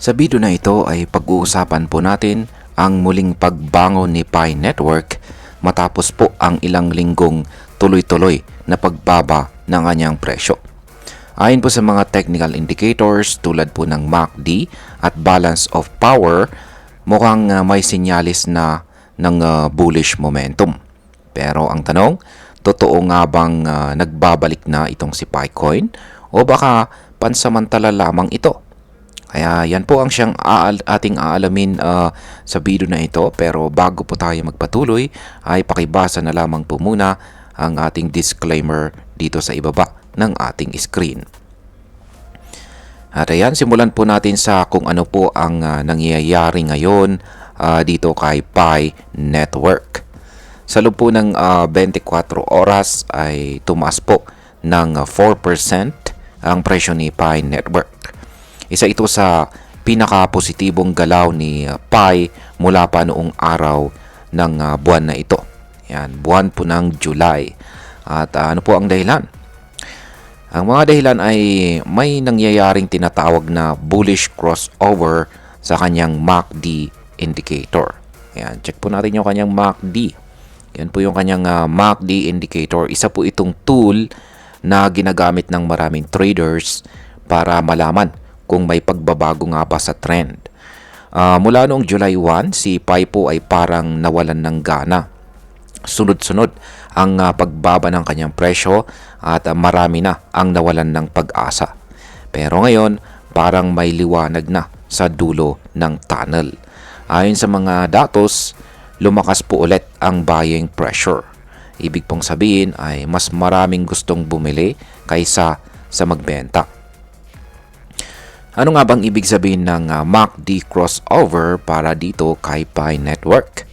Sa video na ito ay pag-uusapan po natin ang muling pagbangon ni Pi Network matapos po ang ilang linggong tuloy-tuloy na pagbaba ng kanyang presyo. Ayon po sa mga technical indicators tulad po ng MACD at balance of power, mukhang may sinyalis na ng bullish momentum. Pero ang tanong, totoo nga bang nagbabalik na itong si Picoin o baka pansamantala lamang ito? Kaya yan po ang ating aalamin sa video na ito. Pero bago po tayo magpatuloy ay pakibasa na lamang po muna ang ating disclaimer dito sa ibaba ng ating screen. At ayan, simulan po natin sa kung ano po ang nangyayari ngayon dito kay Pi Network. Sa loob po ng 24 oras ay tumaas po ng 4% ang presyo ni Pi Network. Isa ito sa pinaka-positibong galaw ni Pi mula pa noong araw ng buwan na ito. Yan, buwan po ng July. At ano po ang dahilan? Ang mga dahilan ay may nangyayaring tinatawag na bullish crossover sa kanyang MACD indicator. Yan, check po natin yung kanyang MACD. Yan po yung kanyang MACD indicator. Isa po itong tool na ginagamit ng maraming traders para malaman kung may pagbabago nga ba sa trend. Mula noong July 1, si Pi po ay parang nawalan ng gana. Sunod-sunod ang pagbaba ng kanyang presyo at marami na ang nawalan ng pag-asa. Pero ngayon, parang may liwanag na sa dulo ng tunnel. Ayon sa mga datos, lumakas po ulit ang buying pressure. Ibig pong sabihin ay mas maraming gustong bumili kaysa sa magbenta. Ano nga bang ibig sabihin ng MACD crossover para dito kay Pi Network?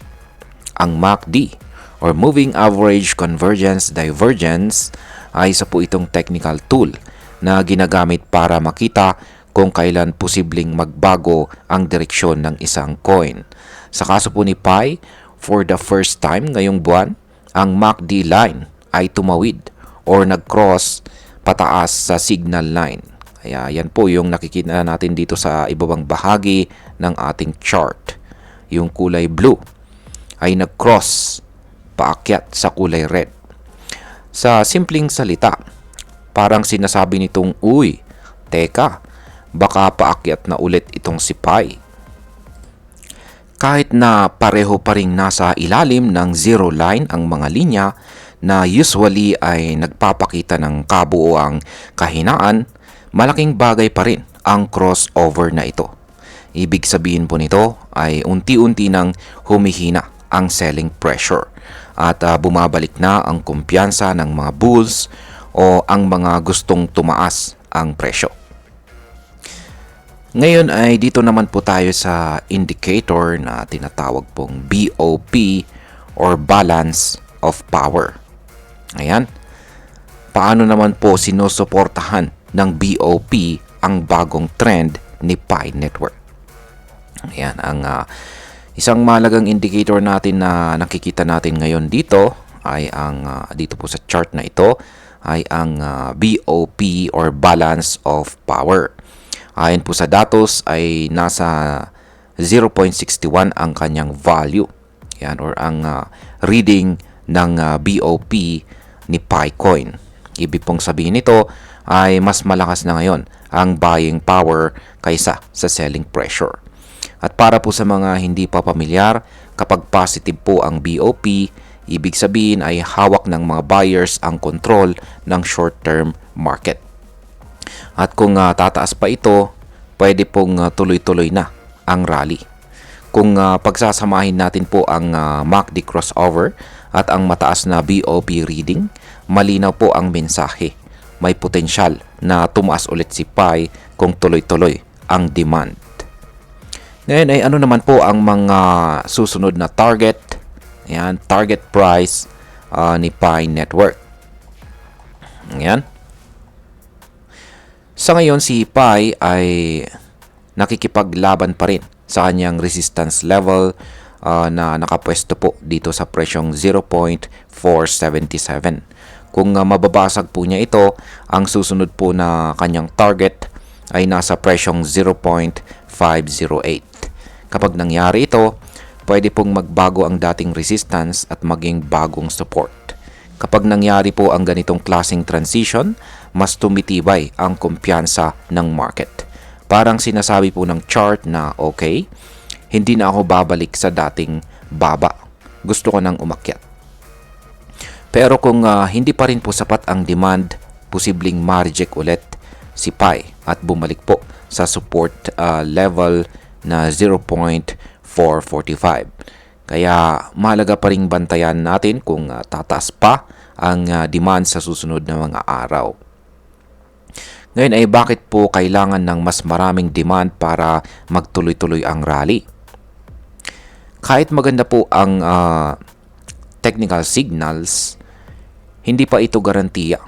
Ang MACD or Moving Average Convergence Divergence ay isa po itong technical tool na ginagamit para makita kung kailan posibleng magbago ang direksyon ng isang coin. Sa kaso po ni Pi, for the first time ngayong buwan, ang MACD line ay tumawid or nag-cross pataas sa signal line. Kaya yan po yung nakikita natin dito sa ibabang bahagi ng ating chart. Yung kulay blue ay nag-cross paakyat sa kulay red. Sa simpleng salita, parang sinasabi nitong, uy, teka, baka paakyat na ulit itong si Pi. Kahit na pareho pa ring nasa ilalim ng zero line ang mga linya na usually ay nagpapakita ng kabuoang kahinaan, malaking bagay pa rin ang crossover na ito. Ibig sabihin po nito ay unti-unti nang humihina ang selling pressure at bumabalik na ang kumpiyansa ng mga bulls o ang mga gustong tumaas ang presyo. Ngayon ay dito naman po tayo sa indicator na tinatawag pong BOP or Balance of Power. Ayan. Paano naman po sinusuportahan ng BOP ang bagong trend ni Pi Network? Ayan, ang isang mahalagang indicator natin na nakikita natin ngayon dito ay ang dito po sa chart na ito ay ang BOP or Balance of Power. Ayon po sa datos ay nasa 0.61 ang kanyang value. Yan, or ang reading ng BOP ni Picoin. Ibig pong sabihin nito ay mas malakas na ngayon ang buying power kaysa sa selling pressure. At para po sa mga hindi pa pamilyar, kapag positive po ang BOP, ibig sabihin ay hawak ng mga buyers ang control ng short-term market. At kung tataas pa ito, pwede pong tuloy-tuloy na ang rally. Kung pagsasamahin natin po ang MACD crossover at ang mataas na BOP reading, malinaw po ang mensahe. May potensyal na tumaas ulit si Pi kung tuloy-tuloy ang demand. Ngayon ay ano naman po ang mga susunod na target? Ayan, target price ni Pi Network. Ayan. Sa ngayon si Pi ay nakikipaglaban pa rin sa kanyang resistance level na nakapwesto po dito sa presyong 0.477. Kung mababasag po niya ito, ang susunod po na kanyang target ay nasa presyong 0.508. Kapag nangyari ito, pwede pong magbago ang dating resistance at maging bagong support. Kapag nangyari po ang ganitong klaseng transition, mas tumitibay ang kumpiyansa ng market. Parang sinasabi po ng chart na okay, hindi na ako babalik sa dating baba. Gusto ko nang umakyat. Pero kung hindi pa rin po sapat ang demand, posibleng ma-reject ulit si PAI at bumalik po sa support level na 0.445. Kaya mahalaga pa ring bantayan natin kung tataas pa ang demand sa susunod na mga araw. Ngayon ay bakit po kailangan ng mas maraming demand para magtuloy-tuloy ang rally? Kahit maganda po ang technical signals, hindi pa ito garantiya.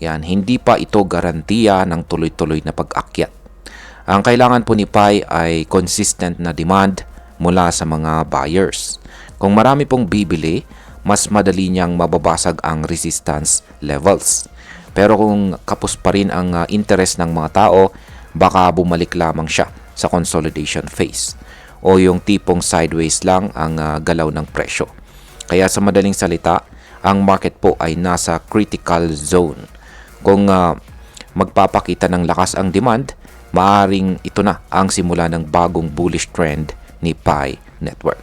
Yan, hindi pa ito garantiya ng tuloy-tuloy na pag-akyat. Ang kailangan po ni PAI ay consistent na demand mula sa mga buyers. Kung marami pong bibili, mas madali niyang mababasag ang resistance levels. Pero kung kapos pa rin ang interest ng mga tao, baka bumalik lamang siya sa consolidation phase o yung tipong sideways lang ang galaw ng presyo. Kaya sa madaling salita, ang market po ay nasa critical zone. Kung magpapakita ng lakas ang demand, maaring ito na ang simula ng bagong bullish trend ni PAI Network.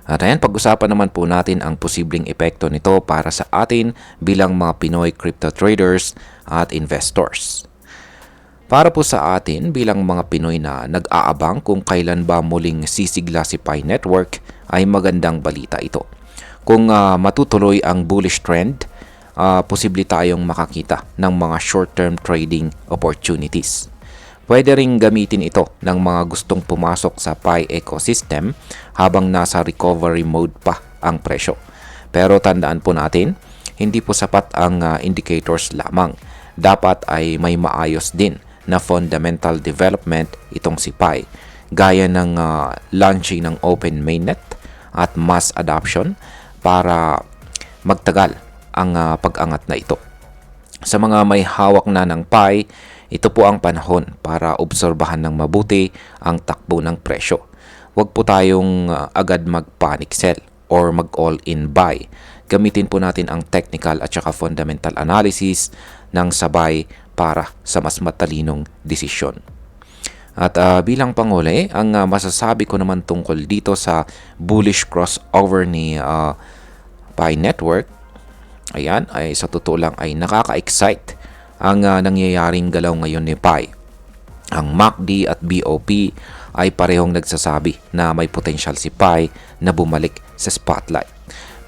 At ayan, pag-usapan naman po natin ang posibleng epekto nito para sa atin bilang mga Pinoy crypto traders at investors. Para po sa atin bilang mga Pinoy na nag-aabang kung kailan ba muling sisigla si PAI Network, ay magandang balita ito. Kung matutuloy ang bullish trend, posible tayong makakita ng mga short-term trading opportunities. Pwede ring gamitin ito ng mga gustong pumasok sa PAI ecosystem habang nasa recovery mode pa ang presyo. Pero tandaan po natin, hindi po sapat ang indicators lamang. Dapat ay may maayos din na fundamental development itong si PAI, gaya ng launching ng open mainnet at mass adoption para magtagal ang pag-angat na ito. Sa mga may hawak na ng PAI, ito po ang panahon para obserbahan ng mabuti ang takbo ng presyo. Huwag po tayong agad mag-panic sell or mag-all-in buy. Gamitin po natin ang technical at saka fundamental analysis ng sabay para sa mas matalinong desisyon. At bilang panghuli, ang masasabi ko naman tungkol dito sa bullish crossover ni PAI Network, ayan, ay sa totoo lang ay nakaka-excite ang nangyayaring galaw ngayon ni PAI. Ang MACD at BOP ay parehong nagsasabi na may potential si PAI na bumalik sa spotlight.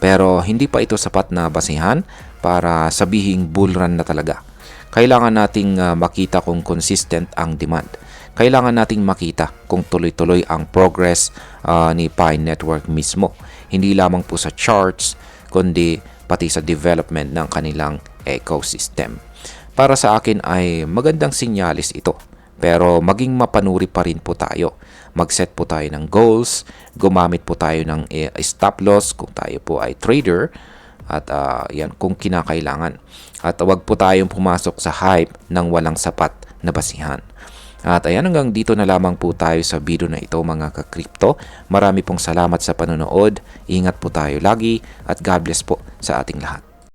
Pero hindi pa ito sapat na basihan para sabihing bull run na talaga. Kailangan nating makita kung consistent ang demand. Kailangan nating makita kung tuloy-tuloy ang progress ni PAI Network mismo. Hindi lamang po sa charts, kundi pati sa development ng kanilang ecosystem. Para sa akin ay magandang sinyalis ito. Pero maging mapanuri pa rin po tayo. Mag-set po tayo ng goals, gumamit po tayo ng stop loss kung tayo po ay trader at yan kung kinakailangan. At wag po tayong pumasok sa hype ng walang sapat na basihan. At ayan, hanggang dito na lamang po tayo sa video na ito mga ka-crypto. Marami pong salamat sa panonood. Ingat po tayo lagi at God bless po sa ating lahat.